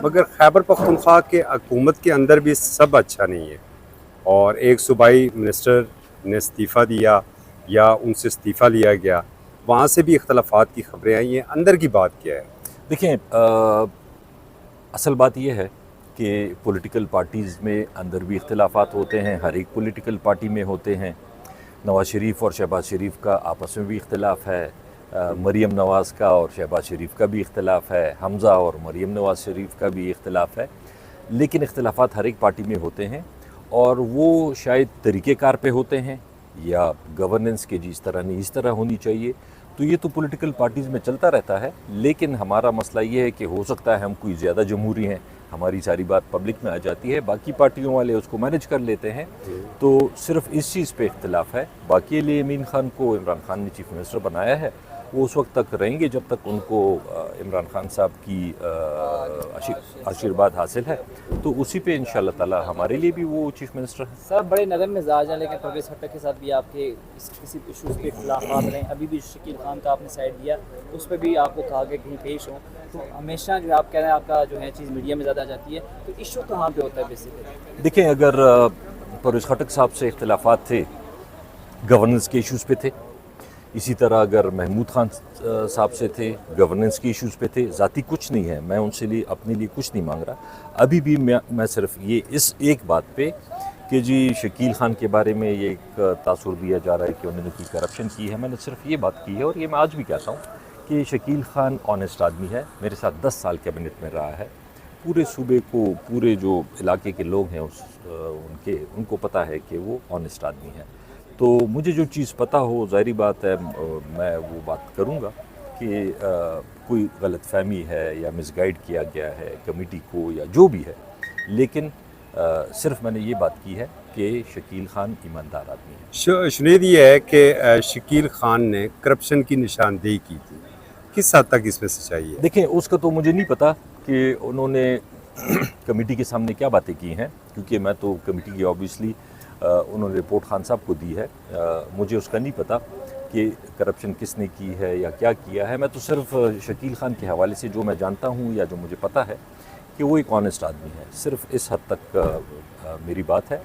مگر خیبر پختونخوا کے حکومت کے اندر بھی سب اچھا نہیں ہے، اور ایک صوبائی منسٹر نے استعفیٰ دیا یا ان سے استعفیٰ لیا گیا، وہاں سے بھی اختلافات کی خبریں آئی ہیں۔ اندر کی بات کیا ہے؟ دیکھیں، اصل بات یہ ہے کہ پولیٹیکل پارٹیز میں اندر بھی اختلافات ہوتے ہیں، ہر ایک پولیٹیکل پارٹی میں ہوتے ہیں۔ نواز شریف اور شہباز شریف کا آپس میں بھی اختلاف ہے، مریم نواز کا اور شہباز شریف کا بھی اختلاف ہے، حمزہ اور مریم نواز شریف کا بھی اختلاف ہے، لیکن اختلافات ہر ایک پارٹی میں ہوتے ہیں، اور وہ شاید طریقہ کار پہ ہوتے ہیں یا گورننس کے اس طرح نہیں اس طرح ہونی چاہیے، تو یہ تو پولیٹیکل پارٹیز میں چلتا رہتا ہے۔ لیکن ہمارا مسئلہ یہ ہے کہ ہو سکتا ہے ہم کوئی زیادہ جمہوری ہیں، ہماری ساری بات پبلک میں آ جاتی ہے، باقی پارٹیوں والے اس کو مینج کر لیتے ہیں، تو صرف اس چیز پہ اختلاف ہے۔ باقی لیے امین خان کو عمران خان نے چیف منسٹر بنایا ہے، وہ اس وقت تک رہیں گے جب تک ان کو عمران خان صاحب کی آشیرواد حاصل ہے، تو اسی پہ انشاءاللہ تعالی ہمارے لیے بھی وہ چیف منسٹر ہے۔ سر بڑے نرم مزاج ہیں، لیکن پرویز خٹک کے ساتھ بھی آپ کے کسی ایشوز پہ اختلافات رہے ہیں، ابھی بھی شکیل خان کا آپ نے سائڈ دیا، اس پہ بھی آپ کو کہا کہ کہیں پیش ہوں، تو ہمیشہ جو آپ کہہ رہے ہیں آپ کا جو ہے چیز میڈیا میں زیادہ آ جاتی ہے، تو ایشو کہاں پہ ہوتا ہے بیسیکلی؟ دیکھیں، اگر پرویز خٹک صاحب سے اختلافات تھے، گورننس کے ایشوز پہ تھے، اسی طرح اگر محمود خان صاحب سے تھے، گورننس کے ایشوز پہ تھے، ذاتی کچھ نہیں ہے، میں ان سے اپنے لیے کچھ نہیں مانگ رہا۔ ابھی بھی میں صرف یہ اس ایک بات پہ کہ جی شکیل خان کے بارے میں یہ ایک تاثر دیا جا رہا ہے کہ انہوں نے کوئی کرپشن کی ہے، میں نے صرف یہ بات کی ہے، اور یہ میں آج بھی کہتا ہوں کہ شکیل خان آنیسٹ آدمی ہے، میرے ساتھ 10 سال کیبنٹ میں رہا ہے، پورے صوبے کو، پورے جو علاقے کے لوگ ہیں ان کو پتہ ہے کہ وہ آنیسٹ آدمی ہے، تو مجھے جو چیز پتہ ہو، ظاہری بات ہے میں وہ بات کروں گا کہ کوئی غلط فہمی ہے یا مس گائیڈ کیا گیا ہے کمیٹی کو یا جو بھی ہے، لیکن صرف میں نے یہ بات کی ہے کہ شکیل خان ایماندار آدمی ہے۔ شنید یہ ہے کہ شکیل خان نے کرپشن کی نشاندہی کی تھی، کس حد تک اس میں سچائی ہے؟ دیکھیں، اس کا تو مجھے نہیں پتا کہ انہوں نے کمیٹی کے سامنے کیا باتیں کی ہیں، کیونکہ میں تو کمیٹی کی آبویسلی انہوں نے رپورٹ خان صاحب کو دی ہے، مجھے اس کا نہیں پتا کہ کرپشن کس نے کی ہے یا کیا کیا ہے۔ میں تو صرف شکیل خان کے حوالے سے جو میں جانتا ہوں یا جو مجھے پتا ہے کہ وہ ایک آنیسٹ آدمی ہے، صرف اس حد تک میری بات ہے۔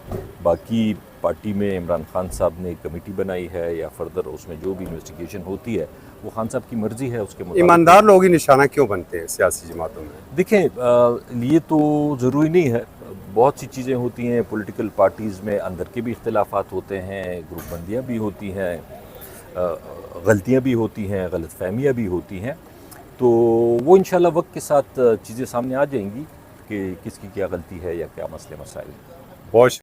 باقی پارٹی میں عمران خان صاحب نے کمیٹی بنائی ہے یا فردر اس میں جو بھی انویسٹیگیشن ہوتی ہے وہ خان صاحب کی مرضی ہے، اس کے مطابق۔ ایماندار لوگ ہی نشانہ کیوں بنتے ہیں سیاسی جماعتوں میں؟ دیکھیں، یہ تو ضروری نہیں ہے، بہت سی چیزیں ہوتی ہیں پولیٹیکل پارٹیز میں، اندر کے بھی اختلافات ہوتے ہیں، گروپ بندیاں بھی ہوتی ہیں، غلطیاں بھی ہوتی ہیں، غلط فہمیاں بھی ہوتی ہیں، تو وہ انشاءاللہ وقت کے ساتھ چیزیں سامنے آ جائیں گی کہ کس کی کیا غلطی ہے یا کیا مسئلے مسائل ہیں۔ بہت